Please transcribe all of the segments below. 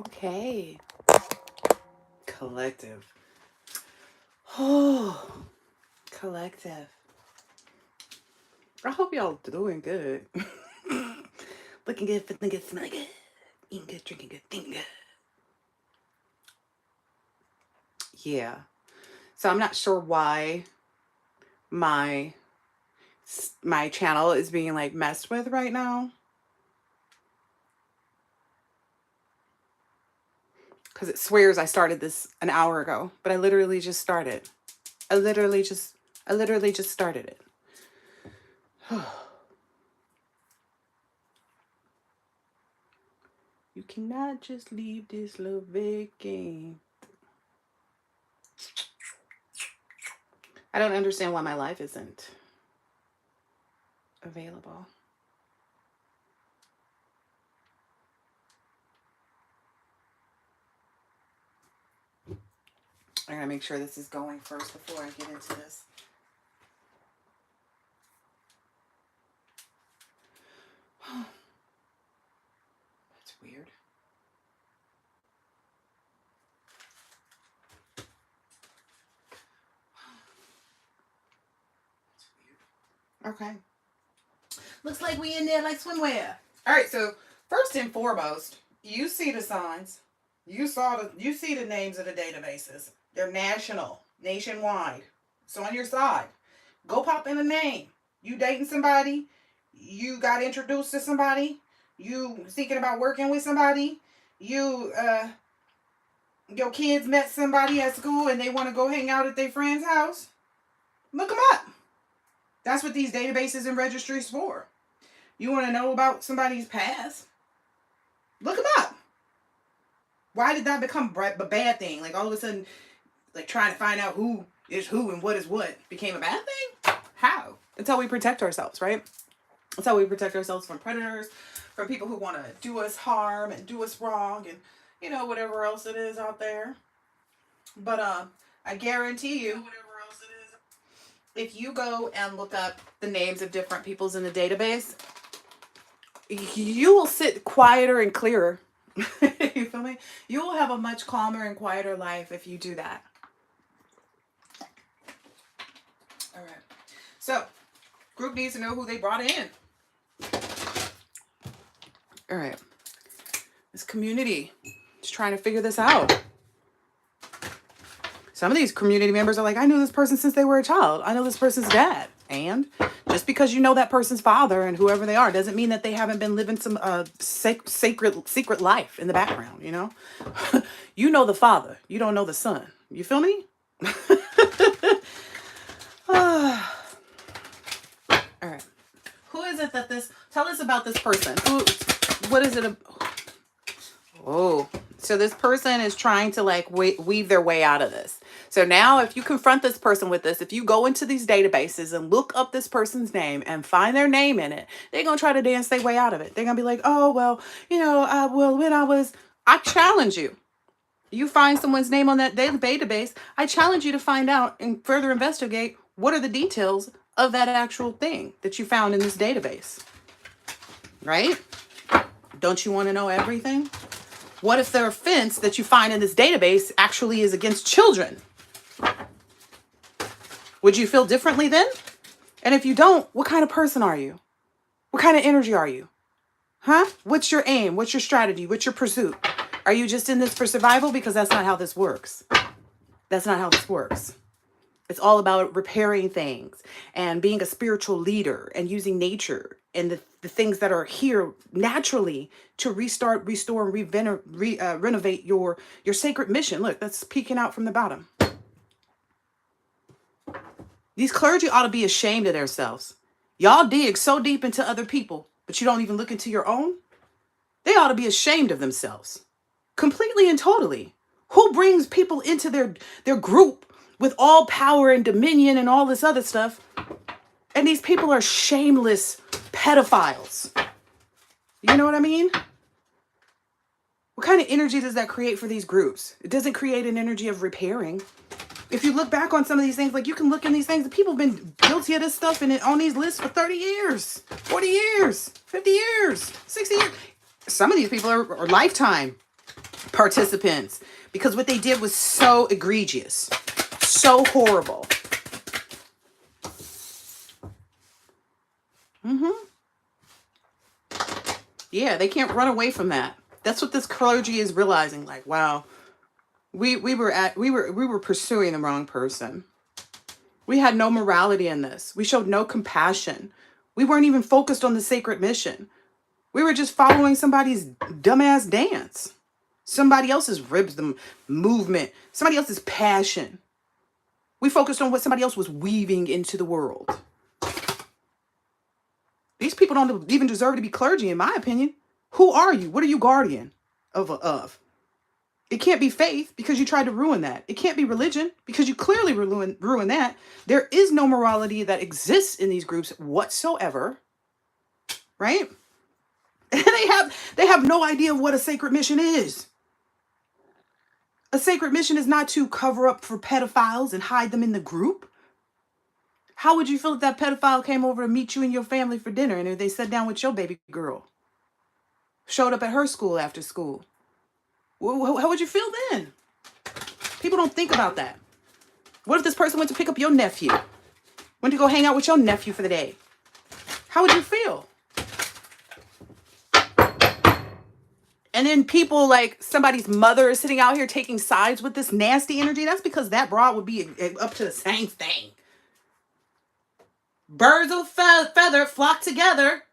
Okay. Collective. Oh, collective. I hope y'all doing good. Looking good, feeling good, smelling good, eating good, drinking good, thinking good. Yeah. So I'm not sure why my channel is being like messed with right now. Because it swears I started this an hour ago, but I literally just started. I literally just started it. You cannot just leave this little vacant. I don't understand why my life isn't available. I gotta make sure this is going first before I get into this. That's weird. Okay. Looks like we in there like swimwear. All right, so first and foremost, you see the signs. You see the names of the databases. They're nationwide. So on your side, go pop in a name. You dating somebody, you got introduced to somebody, you thinking about working with somebody, your kids met somebody at school and they want to go hang out at their friend's house. Look them up. That's what these databases and registries for. You want to know about somebody's past? Look them up. Why did that become a bad thing? Like all of a sudden, like trying to find out who is who and what is what became a bad thing? How? That's how we protect ourselves, right? That's how we protect ourselves from predators, from people who want to do us harm and do us wrong and, you know, whatever else it is out there. But I guarantee you, if you go and look up the names of different peoples in the database, you will sit quieter and clearer. You feel me? You will have a much calmer and quieter life if you do that. All right. So, group needs to know who they brought in. All right. This community is trying to figure this out. Some of these community members are like, I knew this person since they were a child. I know this person's dad. And just because you know that person's father and whoever they are doesn't mean that they haven't been living some secret life in the background, you know? You know the father. You don't know the son. You feel me? All right. Who is it that this... Tell us about this person. What is it? Oh, so this person is trying to like weave their way out of this. So now if you confront this person with this, if you go into these databases and look up this person's name and find their name in it, they're going to try to dance their way out of it. They're going to be like, oh, well, you know, when I challenge you. You find someone's name on that database, I challenge you to find out and further investigate what are the details of that actual thing that you found in this database. Right? Don't you want to know everything? What if the offense that you find in this database actually is against children? Would you feel differently then? And if you don't, what kind of person are you? What kind of energy are you? Huh? What's your aim? What's your strategy? What's your pursuit? Are you just in this for survival? Because that's not how this works. That's not how this works. It's all about repairing things and being a spiritual leader and using nature and the things that are here naturally to restart, restore, and renovate your sacred mission. Look, that's peeking out from the bottom. These clergy ought to be ashamed of themselves. Y'all dig so deep into other people, but you don't even look into your own. They ought to be ashamed of themselves. Completely and totally. Who brings people into their group with all power and dominion and all this other stuff? And these people are shameless pedophiles. You know what I mean? What kind of energy does that create for these groups? It doesn't create an energy of repairing. If you look back on some of these things, like you can look in these things, people have been guilty of this stuff and on these lists for 30 years, 40 years, 50 years, 60 years. Some of these people are lifetime participants, because what they did was so egregious, so horrible. Yeah, they can't run away from that. That's what this clergy is realizing. Like, wow, we were pursuing the wrong person. We had no morality in this. We showed no compassion. We weren't even focused on the sacred mission. We were just following somebody's dumbass dance, somebody else's rhythm movement, somebody else's passion. We focused on what somebody else was weaving into the world. These people don't even deserve to be clergy, in my opinion. Who are you? What are you guardian of? It can't be faith, because you tried to ruin that. It can't be religion, because you clearly ruin that. There is no morality that exists in these groups whatsoever, right? They have no idea what a sacred mission is. A sacred mission is not to cover up for pedophiles and hide them in the group. How would you feel if that pedophile came over to meet you and your family for dinner, and if they sat down with your baby girl, showed up at her school after school? How would you feel then? People don't think about that. What if this person went to pick up your nephew? Went to go hang out with your nephew for the day? How would you feel? And then people like somebody's mother is sitting out here taking sides with this nasty energy. That's because that broad would be up to the same thing. Birds of feather flock together.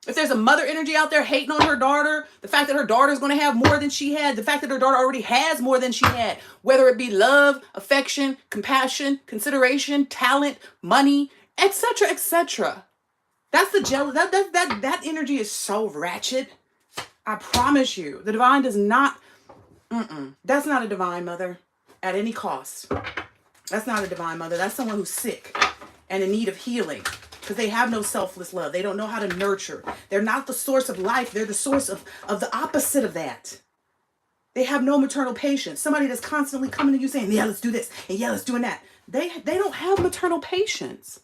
If there's a mother energy out there hating on her daughter, the fact that her daughter is going to have more than she had, the fact that her daughter already has more than she had, whether it be love, affection, compassion, consideration, talent, money, etc., etc. That's the jealous. That energy is so ratchet. I promise you, the divine does not. That's not a divine mother at any cost. That's not a divine mother. That's someone who's sick and in need of healing, because they have no selfless love. They don't know how to nurture. They're not the source of life. They're the source of the opposite of that. They have no maternal patience. Somebody that's constantly coming to you saying, yeah, let's do this, and yeah, let's do that. They don't have maternal patience.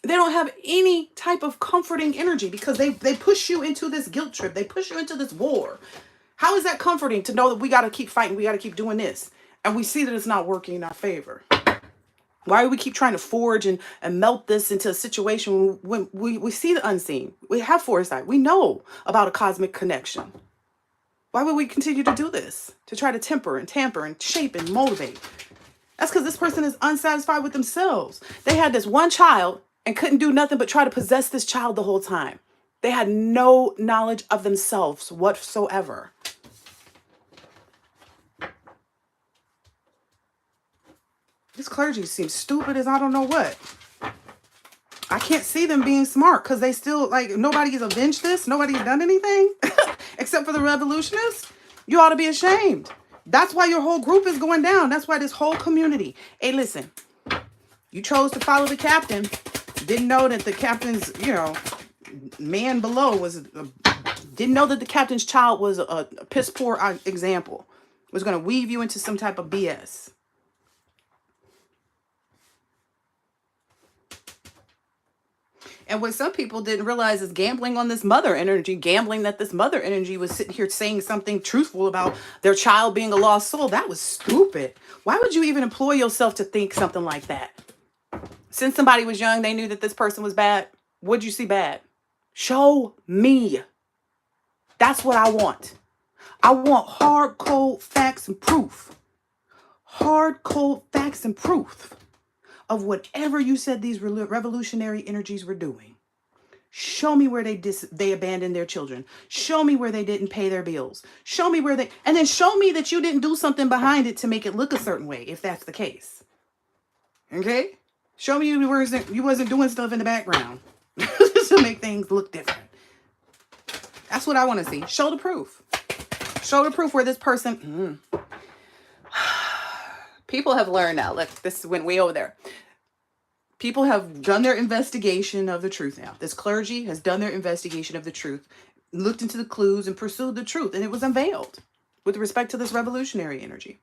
They don't have any type of comforting energy, because they push you into this guilt trip. They push you into this war. How is that comforting to know that we got to keep fighting? We got to keep doing this. And we see that it's not working in our favor. Why do we keep trying to forge and melt this into a situation when we see the unseen? We have foresight. We know about a cosmic connection. Why would we continue to do this? To try to temper and tamper and shape and motivate? That's because this person is unsatisfied with themselves. They had this one child and couldn't do nothing but try to possess this child the whole time. They had no knowledge of themselves whatsoever. This clergy seems stupid as I don't know what. I can't see them being smart, because they still, like, nobody's avenged this. Nobody's done anything except for the revolutionists. You ought to be ashamed. That's why your whole group is going down. That's why this whole community. Hey, listen, you chose to follow the captain. Didn't know that the captain's, man below didn't know that the captain's child was a piss poor example. Was going to weave you into some type of BS. And what some people didn't realize is gambling on this mother energy, gambling that this mother energy was sitting here saying something truthful about their child being a lost soul. That was stupid. Why would you even employ yourself to think something like that? Since somebody was young, they knew that this person was bad. What'd you see bad? Show me. That's what I want. I want hard, cold facts and proof. Hard, cold facts and proof of whatever you said these revolutionary energies were doing. Show me where they abandoned their children. Show me where they didn't pay their bills. Show me where and then show me that you didn't do something behind it to make it look a certain way, if that's the case. Okay? Show me you wasn't doing stuff in the background to make things look different. That's what I want to see. Show the proof. Show the proof where this person... People have learned now. Look, this went way over there. People have done their investigation of the truth now. This clergy has done their investigation of the truth, looked into the clues and pursued the truth, and it was unveiled with respect to this revolutionary energy.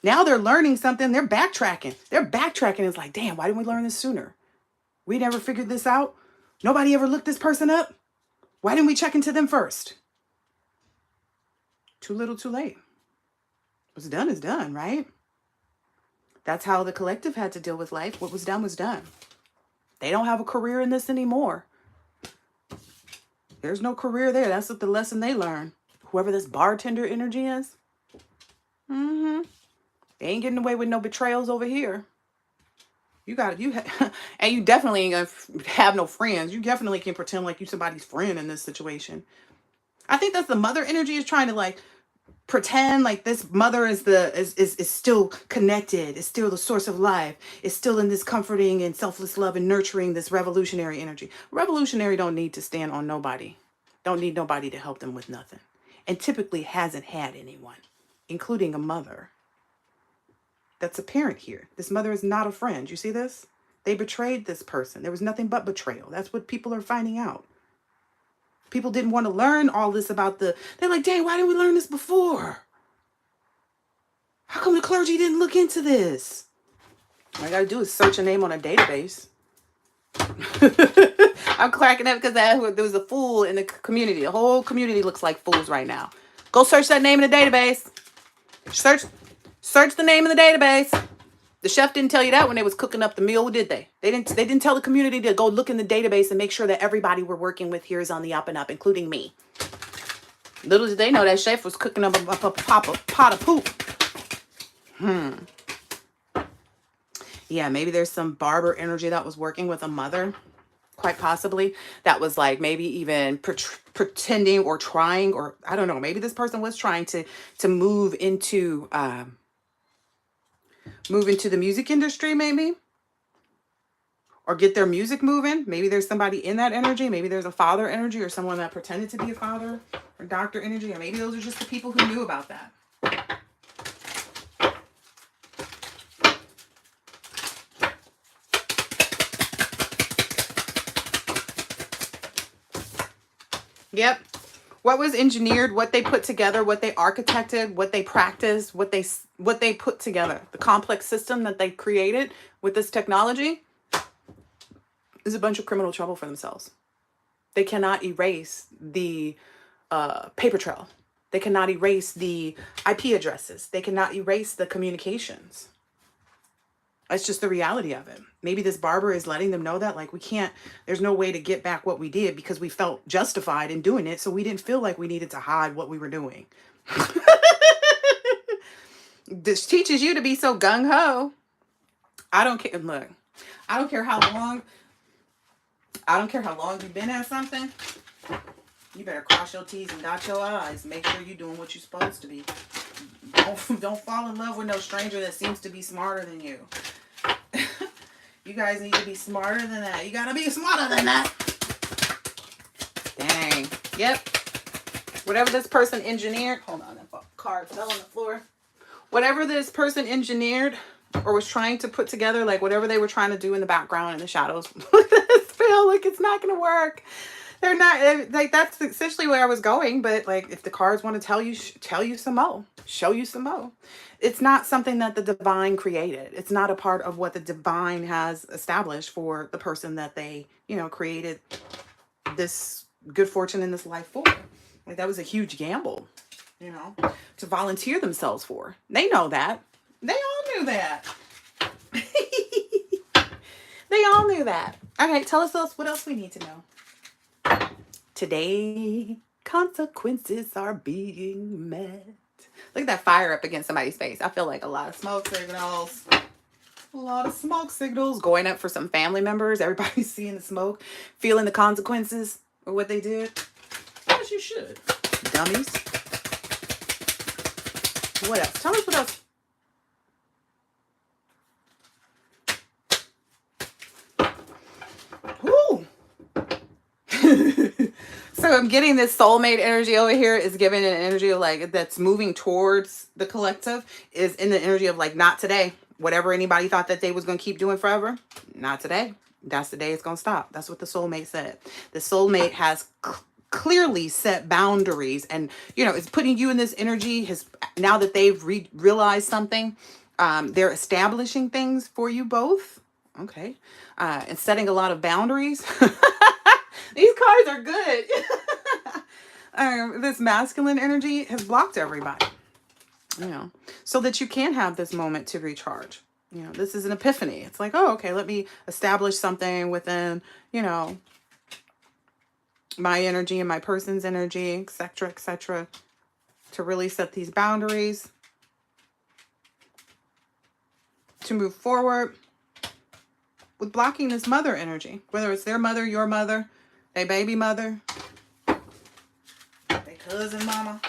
Now they're learning something. They're backtracking. It's like, damn, why didn't we learn this sooner? We never figured this out. Nobody ever looked this person up. Why didn't we check into them first? Too little, too late. What's done is done, right? That's how the collective had to deal with life. What was done was done. They don't have a career in this anymore. There's no career there. That's what the lesson they learn. Whoever this bartender energy is, they ain't getting away with no betrayals over here. And you definitely ain't gonna have no friends. You definitely can pretend like you somebody's friend in this situation. I think that's the mother energy is trying to like pretend like this mother is is still connected, is still the source of life, is still in this comforting and selfless love and nurturing this revolutionary energy. Revolutionary don't need to stand on nobody. Don't need nobody to help them with nothing. And typically hasn't had anyone, including a mother. That's apparent here. This mother is not a friend. You see this? They betrayed this person. There was nothing but betrayal. That's what people are finding out. People didn't want to learn all this about they're like, dang, why didn't we learn this before? How come the clergy didn't look into this? All I got to do is search a name on a database. I'm cracking up because there was a fool in the community. The whole community looks like fools right now. Go search that name in the database. Search the name in the database. The chef didn't tell you that when they was cooking up the meal, did they? They didn't tell the community to go look in the database and make sure that everybody we're working with here is on the up and up, including me. Little did they know that chef was cooking up a pot of poop. Yeah, maybe there's some barber energy that was working with a mother, quite possibly. That was like maybe even pretending or trying, or I don't know. Maybe this person was trying to move into the music industry, maybe, or get their music moving. Maybe there's somebody in that energy. Maybe there's a father energy or someone that pretended to be a father or doctor energy. Or maybe those are just the people who knew about that. Yep. What was engineered, what they put together, what they architected, what they practiced, what they put together, the complex system that they created with this technology is a bunch of criminal trouble for themselves. They cannot erase the paper trail. They cannot erase the IP addresses. They cannot erase the communications. That's just the reality of it. Maybe this barber is letting them know that, like, we can't, there's no way to get back what we did because we felt justified in doing it. So we didn't feel like we needed to hide what we were doing. This teaches you to be so gung-ho. I don't care. Look, I don't care how long you've been at something. You better cross your T's and dot your I's. Make sure you're doing what you're supposed to be. Don't fall in love with no stranger that seems to be smarter than you. You guys need to be smarter than that. You gotta be smarter than that. Dang. Yep. Whatever this person engineered. Hold on, that card fell on the floor. Whatever this person engineered or was trying to put together, like whatever they were trying to do in the background in the shadows, feel like it's not gonna work. They're not, like, that's essentially where I was going. But like, if the cards want to tell you some more, show you some more. It's not something that the divine created. It's not a part of what the divine has established for the person that they, created this good fortune in this life for. Like, that was a huge gamble, to volunteer themselves for. They know that. They all knew that. They all knew that. Okay, tell us what else we need to know. Today, consequences are being met. Look at that fire up against somebody's face. I feel like a lot of smoke signals. A lot of smoke signals going up for some family members. Everybody's seeing the smoke, feeling the consequences of what they did. As you should. Dummies. What else? Tell us what else. Woo! So I'm getting this soulmate energy over here is giving an energy of like that's moving towards the collective, is in the energy of like, not today. Whatever anybody thought that they was going to keep doing forever, not today. That's the day it's going to stop. That's what the soulmate said. The soulmate has clearly set boundaries and, is putting you in this energy. Now that they've realized something, they're establishing things for you both. Okay. And setting a lot of boundaries. These cards are good. This masculine energy has blocked everybody, you know, so that you can have this moment to recharge. You know, this is an epiphany. It's like, oh, okay, let me establish something within, you know, my energy and my person's energy, etc., to really set these boundaries, to move forward with blocking this mother energy, whether it's their mother, your mother, their baby mother, their cousin mama,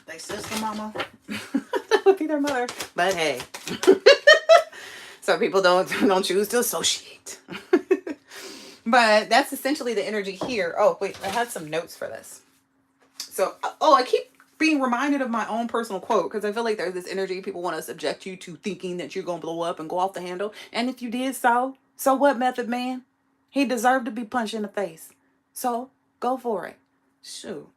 their sister mama. That would be their mother. But hey, some people don't choose to associate. But that's essentially the energy here. Oh, wait, I had some notes for this. So, I keep being reminded of my own personal quote, because I feel like there's this energy people want to subject you to thinking that you're going to blow up and go off the handle. And if you did so what, Method Man? He deserved to be punched in the face. So go for it. Shoot.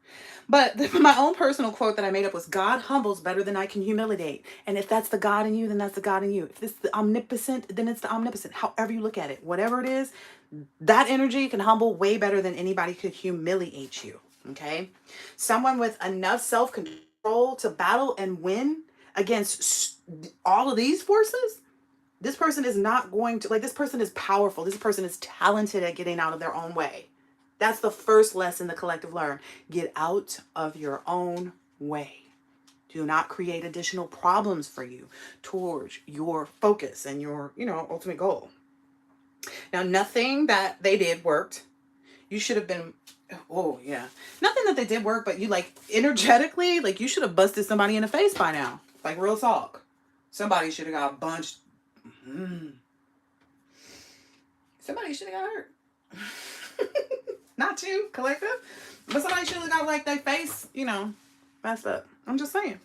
But my own personal quote that I made up was, God humbles better than I can humiliate. And if that's the God in you, then that's the God in you. If it's the omnipotent, then it's the omnipotent. However you look at it, whatever it is, that energy can humble way better than anybody could humiliate you. Okay? Someone with enough self-control to battle and win against all of these forces, this person is not going to, like, this person is powerful. This person is talented at getting out of their own way. That's the first lesson the collective learned. Get out of your own way. Do not create additional problems for you towards your focus and your, ultimate goal. Now, nothing that they did worked. You should have been, nothing that they did work, but you, like, energetically, like, you should have busted somebody in the face by now. Like, real talk. Somebody should have got bunched. Somebody should have got hurt. Not you, collective. But somebody should have got, like, their face, messed up. I'm just saying.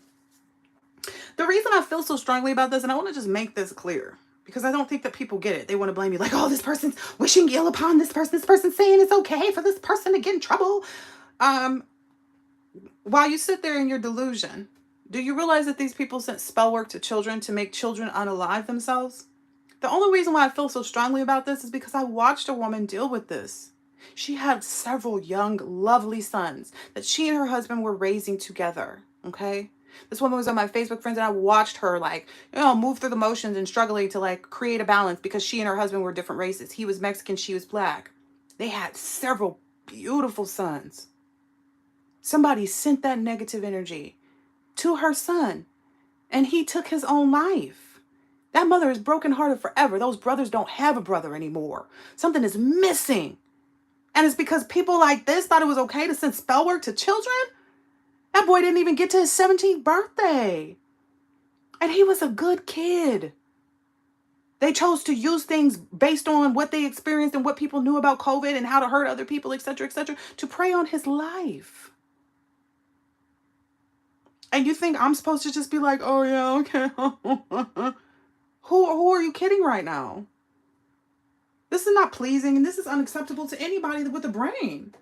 The reason I feel so strongly about this, and I want to just make this clear, because I don't think that people get it. They want to blame you, like, oh, this person's wishing ill upon this person. This person's saying it's okay for this person to get in trouble. While you sit there in your delusion, do you realize that these people sent spell work to children to make children unalive themselves? The only reason why I feel so strongly about this is because I watched a woman deal with this. She had several young, lovely sons that she and her husband were raising together, okay? This woman was on my Facebook friends, and I watched her, like, move through the motions and struggling to, like, create a balance, because she and her husband were different races. He was Mexican, she was black. They had several beautiful sons. Somebody sent that negative energy to her son, and he took his own life. That mother is brokenhearted forever. Those brothers don't have a brother anymore. Something is missing. And it's because people like this thought it was okay to send spell work to children. That boy didn't even get to his 17th birthday. And he was a good kid. They chose to use things based on what they experienced and what people knew about COVID and how to hurt other people, etc., to prey on his life. And you think I'm supposed to just be like, oh, yeah, okay. Who are you kidding right now? This is not pleasing, and this is unacceptable to anybody with a brain.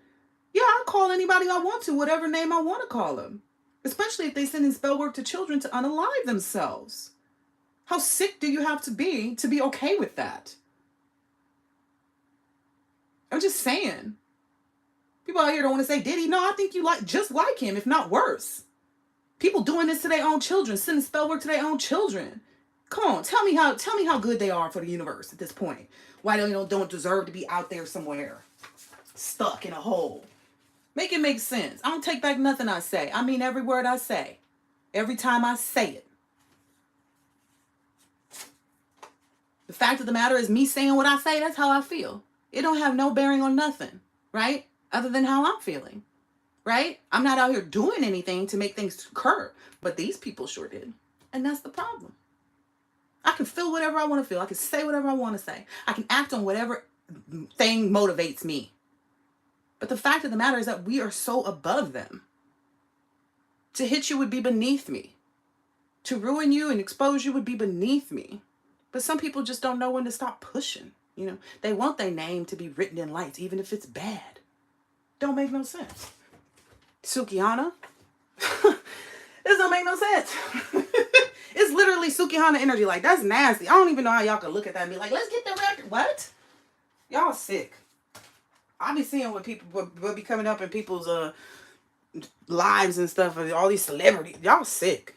Yeah, I'll call anybody I want to, whatever name I want to call them. Especially if they send in spell work to children to unalive themselves. How sick do you have to be okay with that? I'm just saying. People out here don't want to say Diddy. No, I think you just like him, if not worse. People doing this to their own children, sending spell work to their own children. Come on, tell me how good they are for the universe at this point. Why they don't deserve to be out there somewhere, stuck in a hole. Make it make sense. I don't take back nothing I say. I mean every word I say. Every time I say it. The fact of the matter is, me saying what I say, that's how I feel. It don't have no bearing on nothing, right? Other than how I'm feeling, right? I'm not out here doing anything to make things occur, but these people sure did. And that's the problem. I can feel whatever I want to feel. I can say whatever I want to say. I can act on whatever thing motivates me. But the fact of the matter is that we are so above them. To hit you would be beneath me. To ruin you and expose you would be beneath me. But some people just don't know when to stop pushing. They want their name to be written in lights, even if it's bad. Don't make no sense. Sukihana? This don't make no sense. It's literally Sukihana energy. Like, that's nasty. I don't even know how y'all can look at that and be like, let's get the record. What? Y'all sick. I be seeing what people will be coming up in people's lives and stuff of all these celebrities. Y'all sick.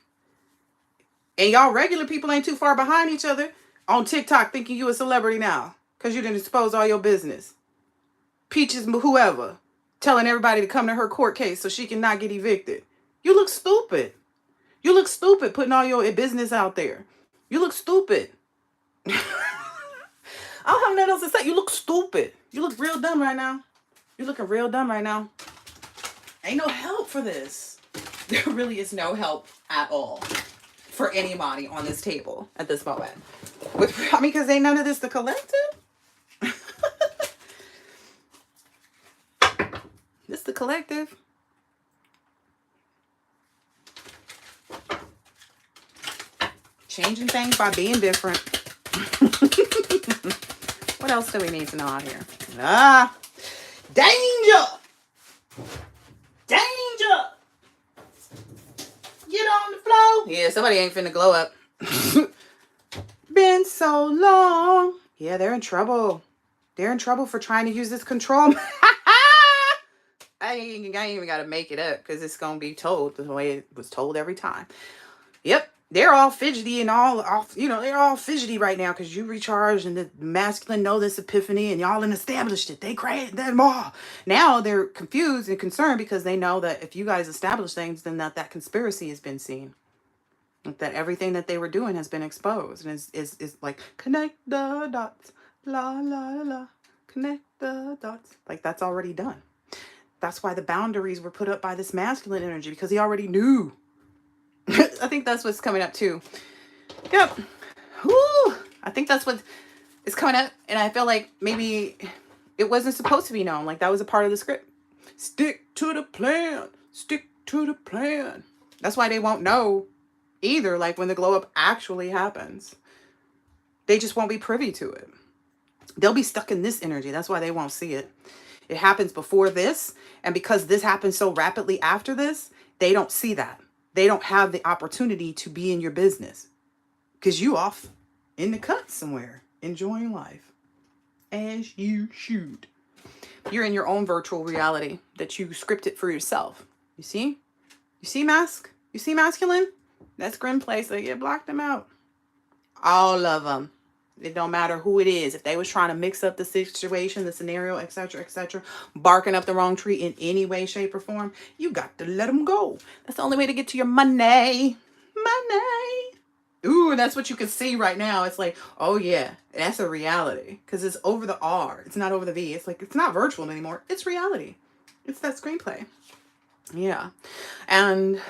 And y'all regular people ain't too far behind each other on TikTok thinking you a celebrity now because you didn't expose all your business. Peaches, whoever, telling everybody to come to her court case so she can not get evicted. You look stupid. You look stupid putting all your business out there. You look stupid. I don't have nothing else to say. You look stupid. You look real dumb right now. You're looking real dumb right now. Ain't no help for this. There really is no help at all for anybody on this table at this moment. Because ain't none of this the collective. This the collective. Changing things by being different. What else do we need to know out here? Danger! Danger! Get on the floor. Yeah, somebody ain't finna glow up. Been so long. Yeah, they're in trouble. They're in trouble for trying to use this control. I ain't even got to make it up because it's going to be told the way it was told every time. Yep. They're all fidgety and all they're all fidgety right now because you recharged and the masculine know this epiphany and y'all established it. They created them all. Now they're confused and concerned because they know that if you guys establish things, then that conspiracy has been seen. That everything that they were doing has been exposed. And is like, connect the dots. La, la, la. Connect the dots. Like, that's already done. That's why the boundaries were put up by this masculine energy, because he already knew. I think that's what's coming up too. Yep. Woo! I think that's what is coming up. And I feel like maybe it wasn't supposed to be known. Like that was a part of the script. Stick to the plan. Stick to the plan. That's why they won't know either. Like when the glow up actually happens, they just won't be privy to it. They'll be stuck in this energy. That's why they won't see it. It happens before this. And because this happens so rapidly after this, they don't see that. They don't have the opportunity to be in your business because you off in the cut somewhere, enjoying life as you should. You're in your own virtual reality that you scripted for yourself. You see? You see mask? You see masculine? That's grim place. Like, you blocked them out. All of them. It don't matter who it is. If they was trying to mix up the situation, the scenario, etc., barking up the wrong tree in any way, shape, or form, you got to let them go. That's the only way to get to your money. Money. Ooh, and that's what you can see right now. It's like, oh yeah, that's a reality. Because it's over the R. It's not over the V. It's like, it's not virtual anymore. It's reality. It's that screenplay. Yeah. And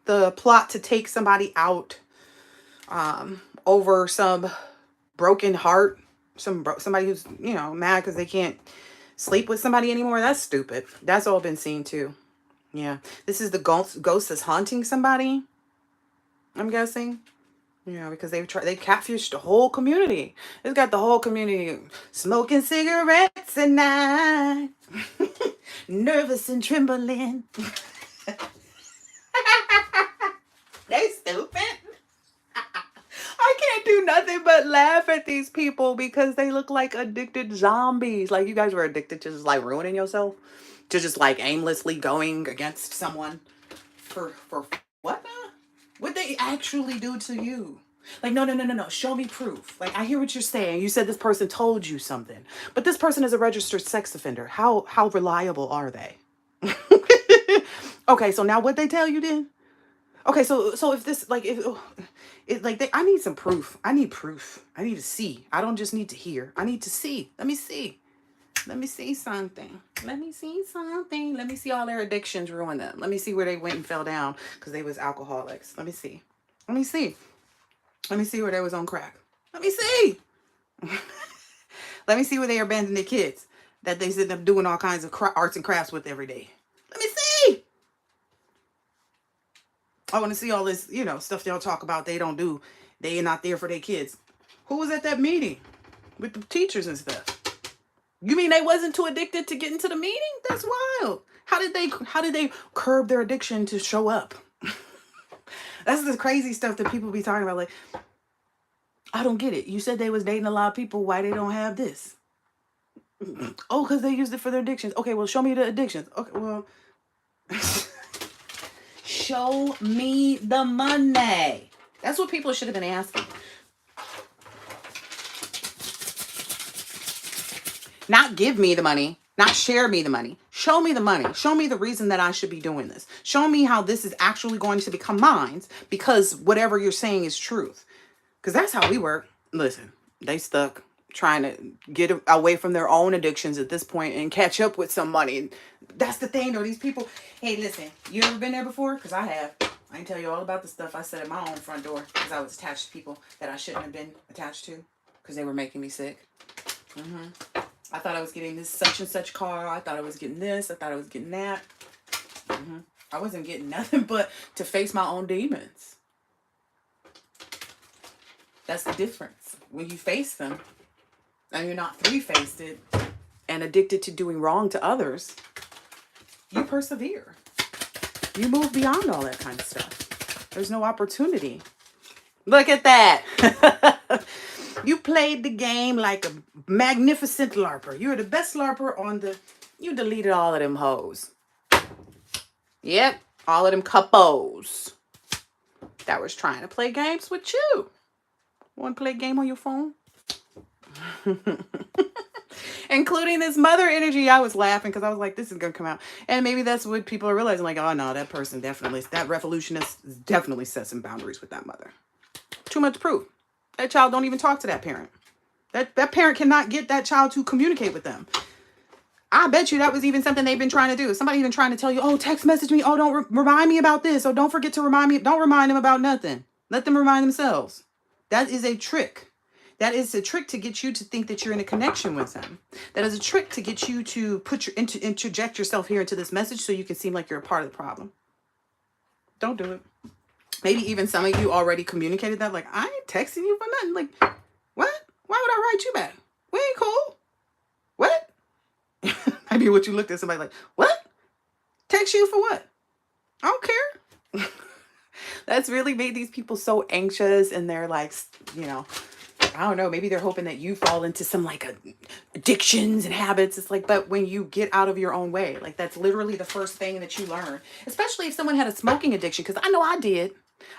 the plot to take somebody out over some broken heart, somebody who's mad because they can't sleep with somebody anymore, that's stupid. That's all been seen too. Yeah, this is the ghost that's haunting somebody, I'm guessing. Because they catfished the whole community. It's got the whole community smoking cigarettes at night, nervous and trembling. They stupid. I can't do nothing but laugh at these people because they look like addicted zombies. Like you guys were addicted to just like ruining yourself, to just like aimlessly going against someone for what? What they actually do to you? Like, no. Show me proof. Like, I hear what you're saying. You said this person told you something, but this person is a registered sex offender. How reliable are they? Okay, so now what they tell you then? Okay, so if this like I need some proof. I need proof. I need to see. I don't just need to hear. I need to see. Let me see. Let me see something. Let me see something. Let me see all their addictions ruin them. Let me see where they went and fell down because they was alcoholics. Let me see. Let me see. Let me see where they was on crack. Let me see. Let me see where they abandoned their kids that they sit up doing all kinds of arts and crafts with every day. Let me see. I want to see all this, stuff y'all talk about they don't do. They are not there for their kids. Who was at that meeting with the teachers and stuff? You mean they wasn't too addicted to getting to the meeting? That's wild. How did they curb their addiction to show up? That's the crazy stuff that people be talking about. Like, I don't get it. You said they was dating a lot of people. Why they don't have this? Oh, because they used it for their addictions. Okay, well, show me the addictions. Okay, well, show me the money. That's what people should have been asking. Not give me the money, not share me the money. Show me the money. Show me the reason that I should be doing this. Show me how this is actually going to become mine, because whatever you're saying is truth. Because that's how we work. Listen, they stuck trying to get away from their own addictions at this point and catch up with some money. That's the thing, though. These people, hey, listen, you ever been there before? Because I have. I can tell you all about the stuff I said at my own front door because I was attached to people that I shouldn't have been attached to because they were making me sick. I thought I was getting this such and such car. I thought I was getting this. I thought I was getting that. I wasn't getting nothing but to face my own demons. That's the difference. When you face them and you're not three-faced and addicted to doing wrong to others, you persevere. You move beyond all that kind of stuff. There's no opportunity. Look at that. You played the game like a magnificent LARPer. You're the best LARPer on the... You deleted all of them hoes. Yep, all of them couples that was trying to play games with you. Want to play a game on your phone? Including this mother energy. I was laughing because I was like, this is going to come out. And maybe that's what people are realizing. Like, oh, no, that person definitely... That revolutionist definitely set some boundaries with that mother. Too much proof. That child don't even talk to that parent. That parent cannot get that child to communicate with them. I bet you that was even something they've been trying to do. Somebody even trying to tell you, oh, text message me. Oh, don't remind me about this. Oh, don't forget to remind me. Don't remind them about nothing. Let them remind themselves. That is a trick. That is a trick to get you to think that you're in a connection with them. That is a trick to get you to interject yourself here into this message so you can seem like you're a part of the problem. Don't do it. Maybe even some of you already communicated that. Like, I ain't texting you for nothing. Like, what? Why would I write you back? We ain't cool. What? Maybe what you looked at somebody like, what? Text you for what? I don't care. That's really made these people so anxious, and they're like, you know, I don't know, maybe they're hoping that you fall into some like addictions and habits. It's like, but when you get out of your own way, like that's literally the first thing that you learn, especially if someone had a smoking addiction, because I know I did.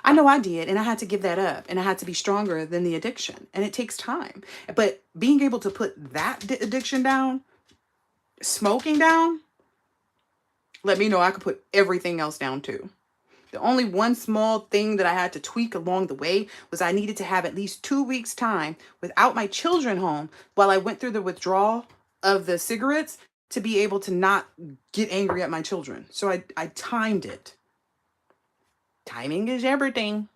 And I had to give that up, and I had to be stronger than the addiction, and it takes time. But being able to put that addiction down, smoking down, let me know I could put everything else down too. The only one small thing that I had to tweak along the way was I needed to have at least 2 weeks time without my children home while I went through the withdrawal of the cigarettes to be able to not get angry at my children. So I timed it. Timing is everything.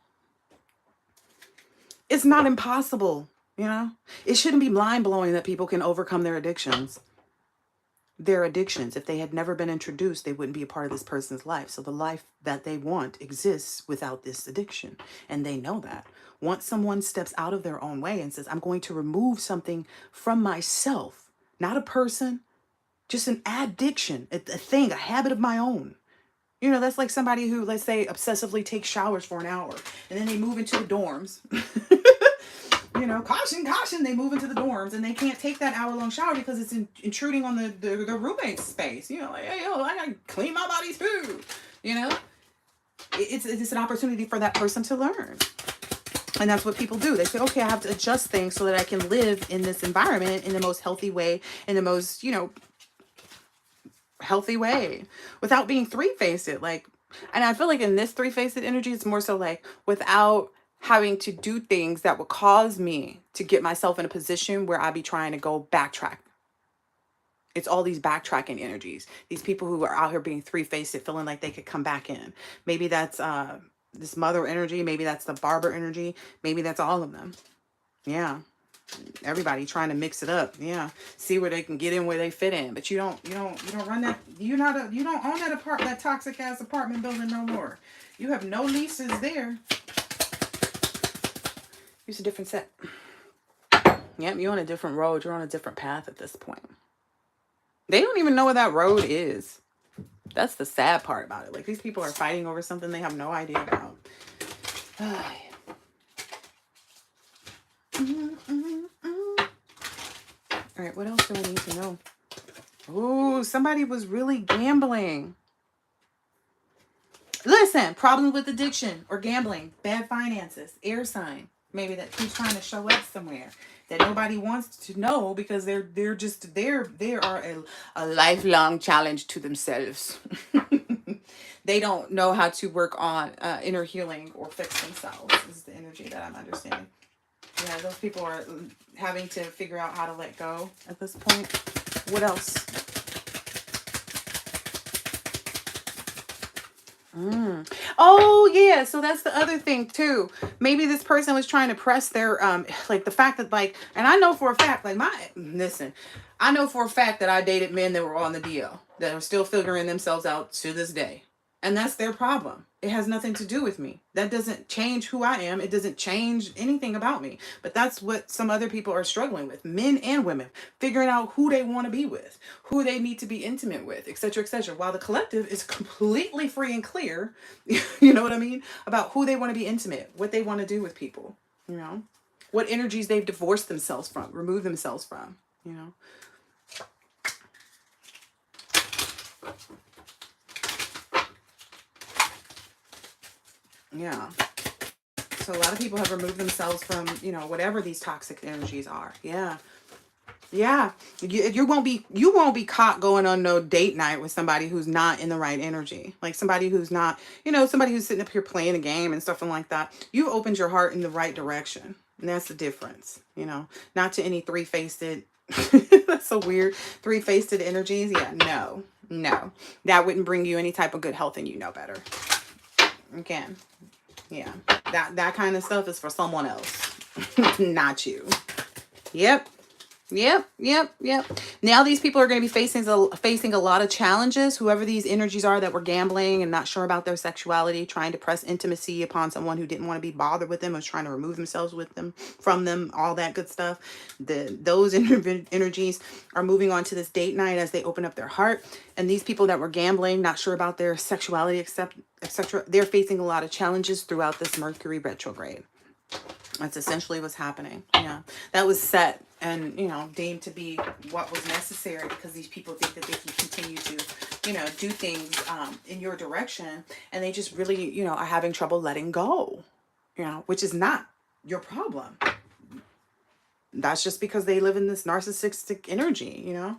It's not impossible, you know? It shouldn't be mind-blowing that people can overcome their addictions. Their addictions, if they had never been introduced, they wouldn't be a part of this person's life. So the life that they want exists without this addiction. And they know that. Once someone steps out of their own way and says, I'm going to remove something from myself, not a person, just an addiction, a thing, a habit of my own. You know, that's like somebody who, let's say, obsessively takes showers for an hour and then they move into the dorms. You know, caution, they move into the dorms and they can't take that hour-long shower because it's intruding on the roommate's space. You know, like, hey, yo, I gotta clean my body too. You know, it's an opportunity for that person to learn. And that's what people do. They say, okay, I have to adjust things so that I can live in this environment in the most healthy way, in the most, you know, healthy way without being three-faced. Like, and I feel like in this three-faced energy, it's more so like without having to do things that would cause me to get myself in a position where I'd be trying to go backtrack. It's all these backtracking energies. These people who are out here being three-faced, feeling like they could come back in. Maybe that's this mother energy. Maybe that's the barber energy. Maybe that's all of them. Yeah. Everybody trying to mix it up. Yeah. See where they can get in, where they fit in. But you don't run that. You don't own that toxic ass apartment building no more. You have no leases there. It's a different set. Yep, you're on a different road. You're on a different path at this point. They don't even know where that road is. That's the sad part about it. Like, these people are fighting over something they have no idea about. All right, what else do I need to know? Ooh, somebody was really gambling. Listen, problems with addiction or gambling, bad finances, air sign, maybe that keeps trying to show up somewhere that nobody wants to know because they're just they are a lifelong challenge to themselves. They don't know how to work on inner healing or fix themselves. Is the energy that I'm understanding. Yeah, those people are having to figure out how to let go at this point. What else? Oh yeah, so that's the other thing too. Maybe this person was trying to press their like the fact that like, and I know for a fact like I know for a fact that I dated men that were on the DL that are still figuring themselves out to this day. And that's their problem. It has nothing to do with me. That doesn't change who I am. It doesn't change anything about me. But that's what some other people are struggling with, men and women, figuring out who they want to be with, who they need to be intimate with, etc., etc. While the collective is completely free and clear, you know what I mean, about who they want to be intimate, what they want to do with people, you know, what energies they've divorced themselves from, removed themselves from, you know. Yeah. So a lot of people have removed themselves from, you know, whatever these toxic energies are. Yeah. Yeah. You won't be caught going on no date night with somebody who's not in the right energy. Like somebody who's not, you know, somebody who's sitting up here playing a game and stuff like that. You've opened your heart in the right direction. And that's the difference, you know. Not to any three-faced that's so weird. Three-faced energies. Yeah, no. No. That wouldn't bring you any type of good health and you know better. Again. Yeah, that kind of stuff is for someone else, not you. Yep. Now these people are going to be facing a lot of challenges. Whoever these energies are that were gambling and not sure about their sexuality, trying to press intimacy upon someone who didn't want to be bothered with them, was trying to remove themselves from them, all that good stuff. Those energies are moving on to this date night as they open up their heart. And these people that were gambling, not sure about their sexuality, etc., they're facing a lot of challenges throughout this Mercury retrograde. That's essentially what's happening. Yeah, that was set and, you know, deemed to be what was necessary because these people think that they can continue to, you know, do things in your direction, and they just really, you know, are having trouble letting go, you know, which is not your problem. That's just because they live in this narcissistic energy, you know.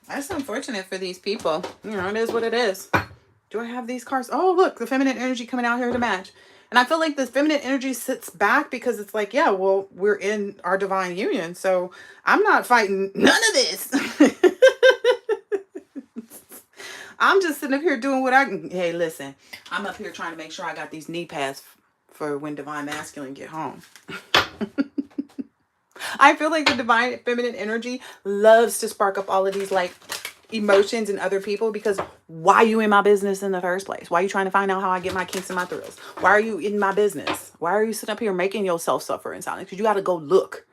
That's unfortunate for these people. You know, it is what it is. Do I have these cards? Oh, look, the feminine energy coming out here to match. And I feel like the feminine energy sits back because it's like, yeah, well, we're in our divine union. So I'm not fighting none of this. I'm just sitting up here doing what I can. Hey, listen, I'm up here trying to make sure I got these knee pads for when divine masculine get home. I feel like the divine feminine energy loves to spark up all of these like emotions in other people, because why are you in my business in the first place? Why are you trying to find out how I get my kinks and my thrills? Why are you in my business? Why are you sitting up here making yourself suffer in silence? Because you got to go look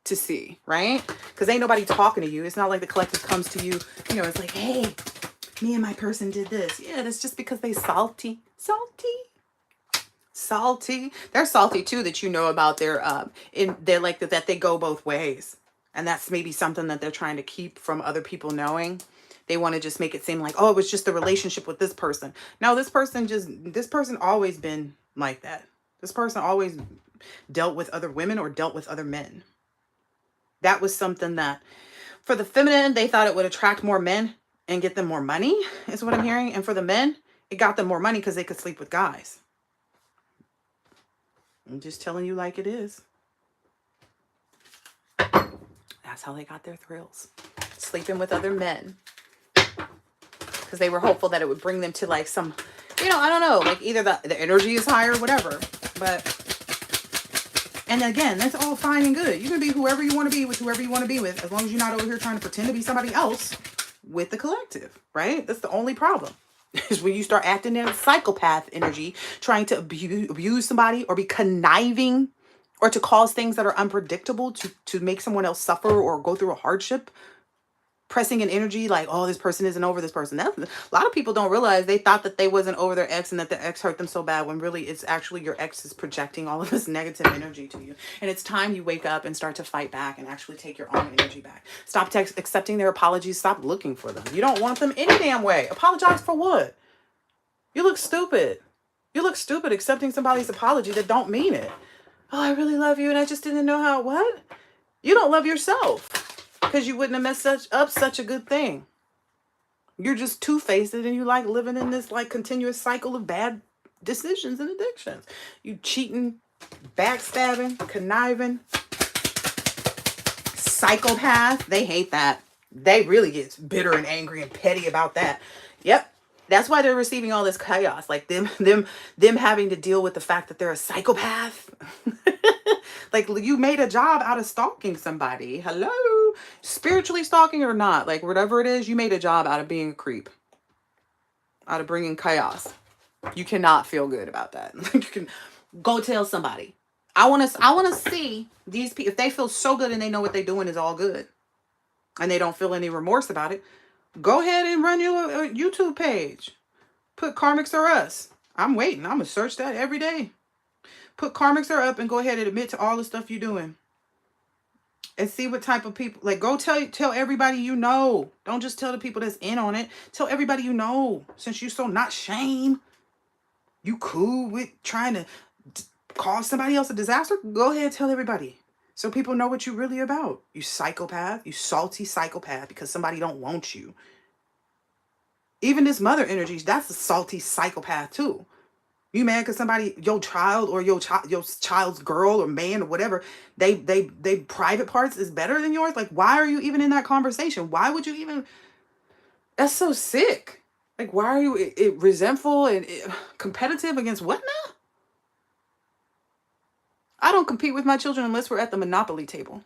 to see, right? Because ain't nobody talking to you. It's not like the collective comes to you, you know, it's like, hey, me and my person did this. Yeah, that's just because they salty. They're salty too, that you know about their they're like that they go both ways. And that's maybe something that they're trying to keep from other people knowing. They want to just make it seem like, oh, it was just the relationship with this person. No, this person always been like that. This person always dealt with other women or dealt with other men. That was something that for the feminine, they thought it would attract more men and get them more money, is what I'm hearing. And for the men, it got them more money because they could sleep with guys. I'm just telling you like it is. That's how they got their thrills. Sleeping with other men. Because they were hopeful that it would bring them to like some, you know, I don't know, like either the energy is high or whatever. But, and again, that's all fine and good. You can be whoever you want to be with whoever you want to be with, as long as you're not over here trying to pretend to be somebody else with the collective, right? That's the only problem. Is when you start acting in a psychopath energy, trying to abuse somebody or be conniving or to cause things that are unpredictable to make someone else suffer or go through a hardship. pressing an energy like, oh, this person isn't over this person. A lot of people don't realize they thought that they wasn't over their ex and that their ex hurt them so bad, when really it's actually your ex is projecting all of this negative energy to you. And it's time you wake up and start to fight back and actually take your own energy back. Stop accepting their apologies. Stop looking for them. You don't want them any damn way. Apologize for what? You look stupid. You look stupid accepting somebody's apology that don't mean it. Oh, I really love you and I just didn't know how. What? You don't love yourself, because you wouldn't have messed up such a good thing. You're just two-faced and you like living in this like continuous cycle of bad decisions and addictions. You cheating, backstabbing, conniving, psychopath. They hate that. They really get bitter and angry and petty about that. Yep. That's why they're receiving all this chaos. Like them having to deal with the fact that they're a psychopath. Like, you made a job out of stalking somebody. Hello? Spiritually stalking or not. Like, whatever it is, you made a job out of being a creep. Out of bringing chaos. You cannot feel good about that. You can go tell somebody. I want to see these people. If they feel so good and they know what they're doing is all good, and they don't feel any remorse about it, go ahead and run you a YouTube page. Put Karmics Are Us. I'm waiting. I'm going to search that every day. Put Karmics Are Up and go ahead and admit to all the stuff you're doing. And see what type of people. Like, go tell everybody you know. Don't just tell the people that's in on it. Tell everybody you know. Since you so not shame. You cool with trying to cause somebody else a disaster? Go ahead and tell everybody. So people know what you're really about. You psychopath. You salty psychopath because somebody don't want you. Even this mother energy, that's a salty psychopath too. You mad because somebody, your child or your child's girl or man or whatever, they private parts is better than yours? Like, why are you even in that conversation? Why would you even? That's so sick. Like, why are you resentful and competitive against what now? I don't compete with my children unless we're at the Monopoly table.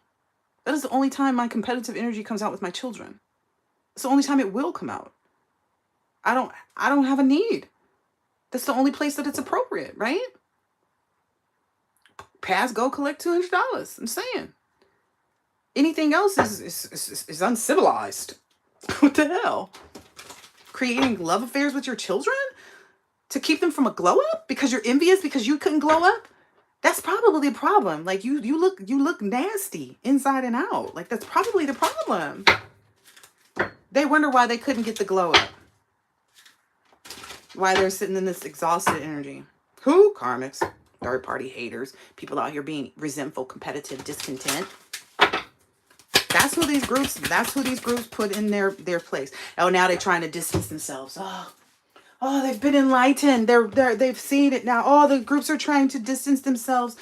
That is the only time my competitive energy comes out with my children. It's the only time it will come out. I don't have a need. That's the only place that it's appropriate, right? Pass, go collect $200. I'm saying. Anything else is uncivilized. What the hell? Creating love affairs with your children to keep them from a glow up because you're envious because you couldn't glow up? That's probably the problem. Like, you look nasty inside and out. Like, that's probably the problem. They wonder why they couldn't get the glow up. Why they're sitting in this exhausted energy. Who? Karmics. Third party haters. People out here being resentful, competitive, discontent. That's who these groups put in their place. Oh, now they're trying to distance themselves. Oh, they've been enlightened. They've seen it now. Oh, the groups are trying to distance themselves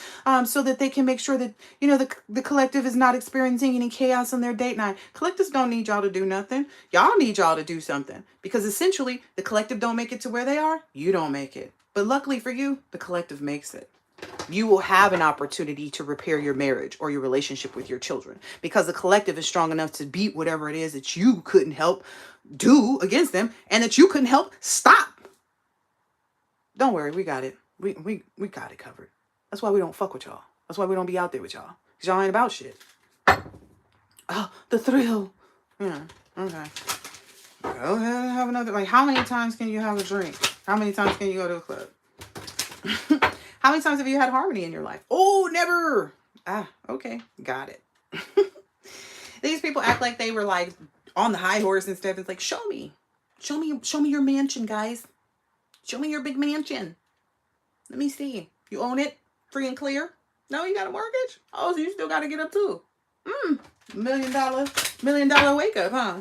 so that they can make sure that, the collective is not experiencing any chaos on their date night. Collectives don't need y'all to do nothing. Y'all need y'all to do something. Because essentially, the collective don't make it to where they are. You don't make it. But luckily for you, the collective makes it. You will have an opportunity to repair your marriage or your relationship with your children because the collective is strong enough to beat whatever it is that you couldn't help do against them and that you couldn't help stop. Don't worry, we got it. We got it covered. That's why we don't fuck with y'all. That's why we don't be out there with y'all. Because y'all ain't about shit. Oh, the thrill. Yeah, okay. Go ahead and have another. Like, how many times can you have a drink? How many times can you go to a club? How many times have you had harmony in your life? Oh, never. Okay. Got it. These people act like they were like on the high horse and stuff. It's like, show me your mansion, guys. Show me your big mansion. Let me see. You own it? Free and clear? No, you got a mortgage? Oh, so you still got to get up too. $1 million wake up, huh?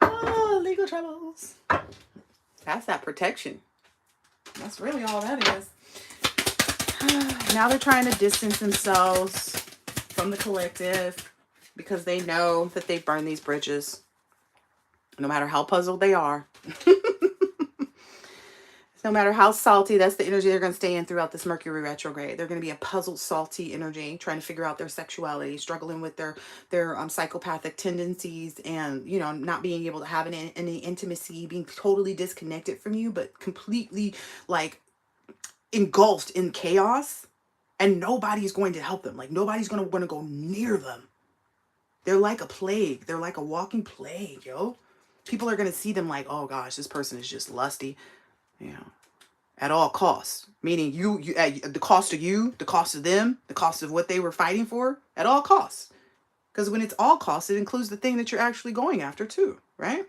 Oh, legal troubles. That's that protection. That's really all that is. Now they're trying to distance themselves from the collective because they know that they've burned these bridges. No matter how puzzled they are. No matter how salty, that's the energy they're going to stay in throughout this Mercury retrograde. They're going to be a puzzled, salty energy, trying to figure out their sexuality, struggling with their psychopathic tendencies, and not being able to have any intimacy, being totally disconnected from you, but completely like engulfed in chaos, and nobody's going to help them. Like, nobody's going to want to go near them. They're like a plague. They're like a walking plague, yo. People are going to see them like, oh gosh, this person is just lusty, you know, at all costs. Meaning you at the cost of you, the cost of them, the cost of what they were fighting for, at all costs. Because when it's all costs, it includes the thing that you're actually going after too, right?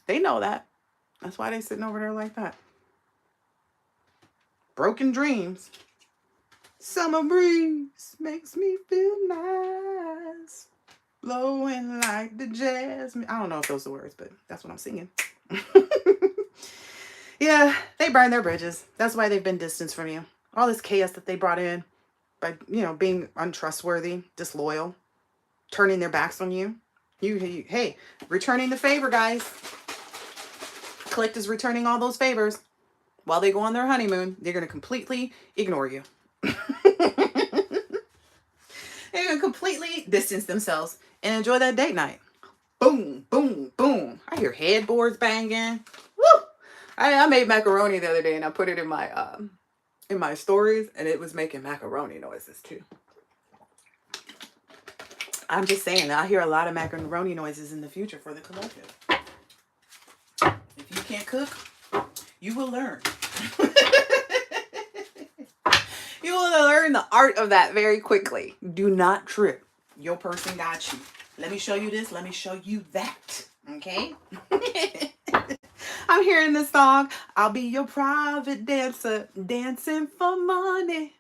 They know that. That's why they're sitting over there like that. Broken dreams. Summer breeze makes me feel nice. Blowing like the jasmine. I don't know if those are the words, but that's what I'm singing. Yeah, they burn their bridges. That's why they've been distanced from you. All this chaos that they brought in by, being untrustworthy, disloyal, turning their backs on you. Hey, returning the favor, guys. Collect is returning all those favors. While they go on their honeymoon, they're going to completely ignore you. They're going to completely distance themselves and enjoy that date night. Boom, boom, boom. I hear headboards banging. Woo! I made macaroni the other day and I put it in my stories, and it was making macaroni noises too. I'm just saying, I hear a lot of macaroni noises in the future for the collective. If you can't cook, you will learn. You will learn the art of that very quickly. Do not trip. Your person got you. Let me show you this. Let me show you that. Okay? I'm hearing this song. I'll be your private dancer, dancing for money.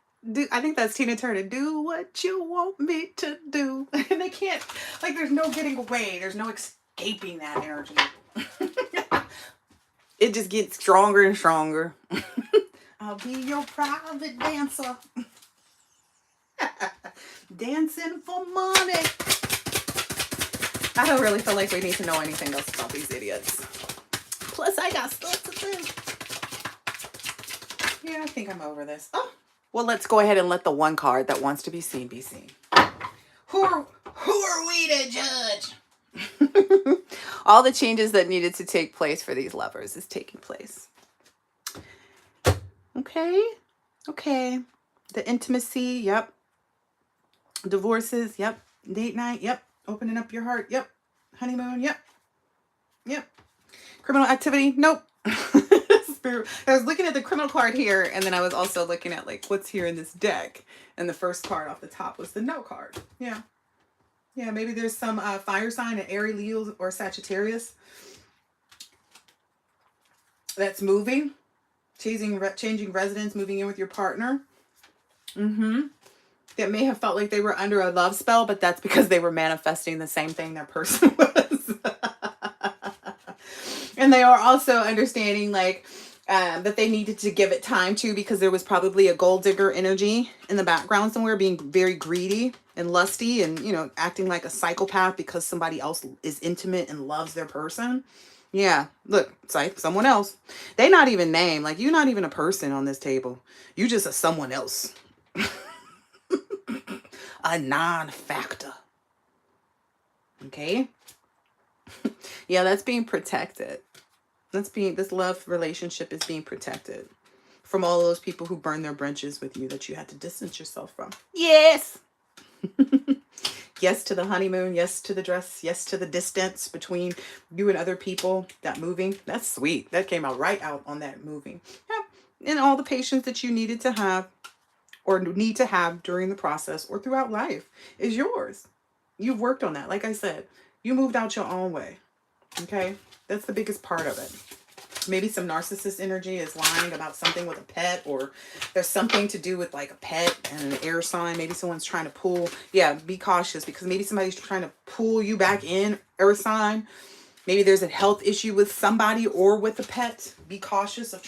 I think that's Tina Turner. Do what you want me to do. And they can't, like, there's no getting away. There's no escaping that energy. It just gets stronger and stronger. I'll be your private dancer. Dancing for money. I don't really feel like we need to know anything else about these idiots. Plus, I got stuff to do. Yeah, I think I'm over this. Oh, well, let's go ahead and let the one card that wants to be seen be seen. Who are we to judge? All the changes that needed to take place for these lovers is taking place. Okay. The intimacy, yep. Divorces, yep. Date night, yep. Opening up your heart, yep. Honeymoon, yep. Criminal activity, nope. I was looking at the criminal card here, and then I was also looking at like what's here in this deck. And the first card off the top was the no card. Yeah, maybe there's some fire sign, an Aries, Leo, or Sagittarius that's moving, changing residence, moving in with your partner. That may have felt like they were under a love spell, but that's because they were manifesting the same thing their person was. And they are also understanding like that they needed to give it time to, because there was probably a gold digger energy in the background somewhere, being very greedy and lusty and, acting like a psychopath because somebody else is intimate and loves their person. Yeah, look, it's like someone else. They not even named. Like, you're not even a person on this table. You just a someone else. A non-factor. Okay? Yeah, that's being protected. This love relationship is being protected from all those people who burn their bridges with you that you had to distance yourself from. Yes. Yes to the honeymoon. Yes to the dress. Yes to the distance between you and other people. That moving. That's sweet. That came out right out on that moving. Yeah. And all the patience that you needed to have or need to have during the process or throughout life is yours. You've worked on that. Like I said, you moved out your own way. Okay? That's the biggest part of it. Maybe some narcissist energy is lying about something with a pet, or there's something to do with like a pet and an air sign. Maybe someone's trying to pull. Yeah, be cautious, because maybe somebody's trying to pull you back in, air sign. Maybe there's a health issue with somebody or with a pet. Be cautious of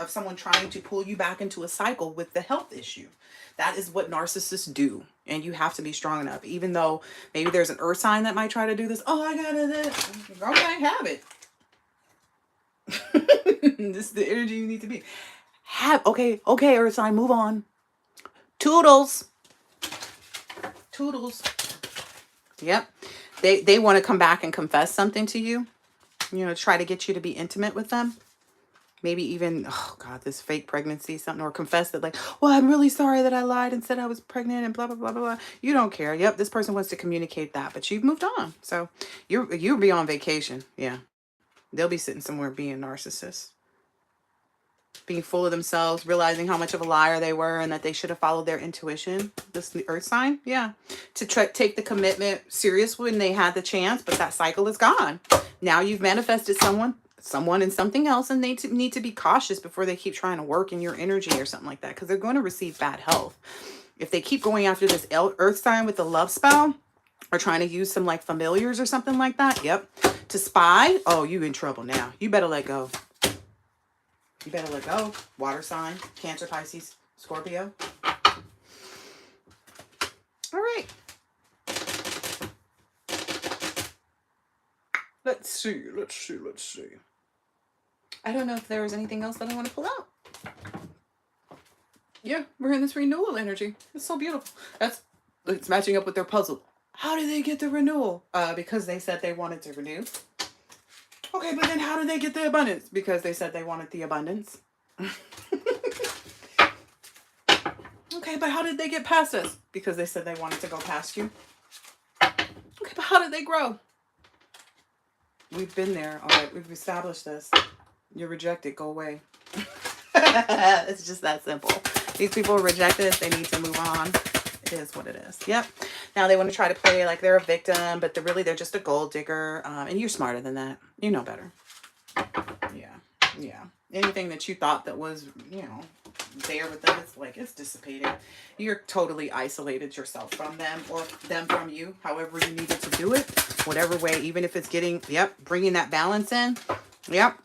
someone trying to pull you back into a cycle with the health issue. That is what narcissists do. And you have to be strong enough. Even though maybe there's an earth sign that might try to do this. Oh, I got it. Okay, have it. This is the energy you need to be. Okay, earth sign, move on. Toodles. Yep. They want to come back and confess something to you. Try to get you to be intimate with them. Maybe even, oh God, this fake pregnancy, something, or confess that like, well, I'm really sorry that I lied and said I was pregnant and blah, blah, blah, blah, blah. You don't care. Yep, this person wants to communicate that, but you've moved on. So you'll be on vacation. Yeah. They'll be sitting somewhere being narcissists, being full of themselves, realizing how much of a liar they were and that they should have followed their intuition. This earth sign, yeah. To take the commitment serious when they had the chance, but that cycle is gone. Now you've manifested someone and something else, and they need to be cautious before they keep trying to work in your energy or something like that, because they're going to receive bad health. If they keep going after this earth sign with the love spell, or trying to use some like familiars or something like that, yep, to spy, oh, you in trouble now. You better let go. You better let go. Water sign, Cancer, Pisces, Scorpio. All right. Let's see. I don't know if there was anything else that I want to pull out. Yeah, we're in this renewal energy. It's so beautiful. It's matching up with their puzzle. How did they get the renewal? Because they said they wanted to renew. Okay, but then how did they get the abundance? Because they said they wanted the abundance. Okay, but how did they get past us? Because they said they wanted to go past you. Okay, but how did they grow? We've been there. All right, we've established this. You're rejected. Go away. It's just that simple. These people are rejected. They need to move on. It is what it is. Yep. Now they want to try to play like they're a victim, but they're just a gold digger. And you're smarter than that. You know better. Yeah. Anything that you thought that was, there with them, it's dissipated. You're totally isolated yourself from them, or them from you, however you needed to do it, whatever way, even if it's bringing that balance in. Yep.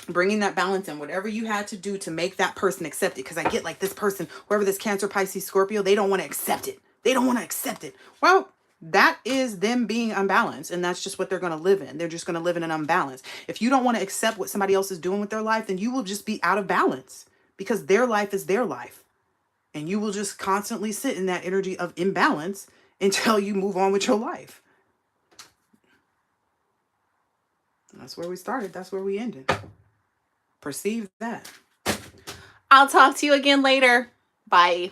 Bringing that balance in, whatever you had to do to make that person accept it. Because I get like this person, whoever this Cancer, Pisces, Scorpio, they don't want to accept it. Well, that is them being unbalanced, and that's just what they're going to live in. They're just going to live in an unbalance. If you don't want to accept what somebody else is doing with their life, then you will just be out of balance, because their life is their life. And you will just constantly sit in that energy of imbalance until you move on with your life. That's where we started. That's where we ended. Perceive that. I'll talk to you again later. Bye.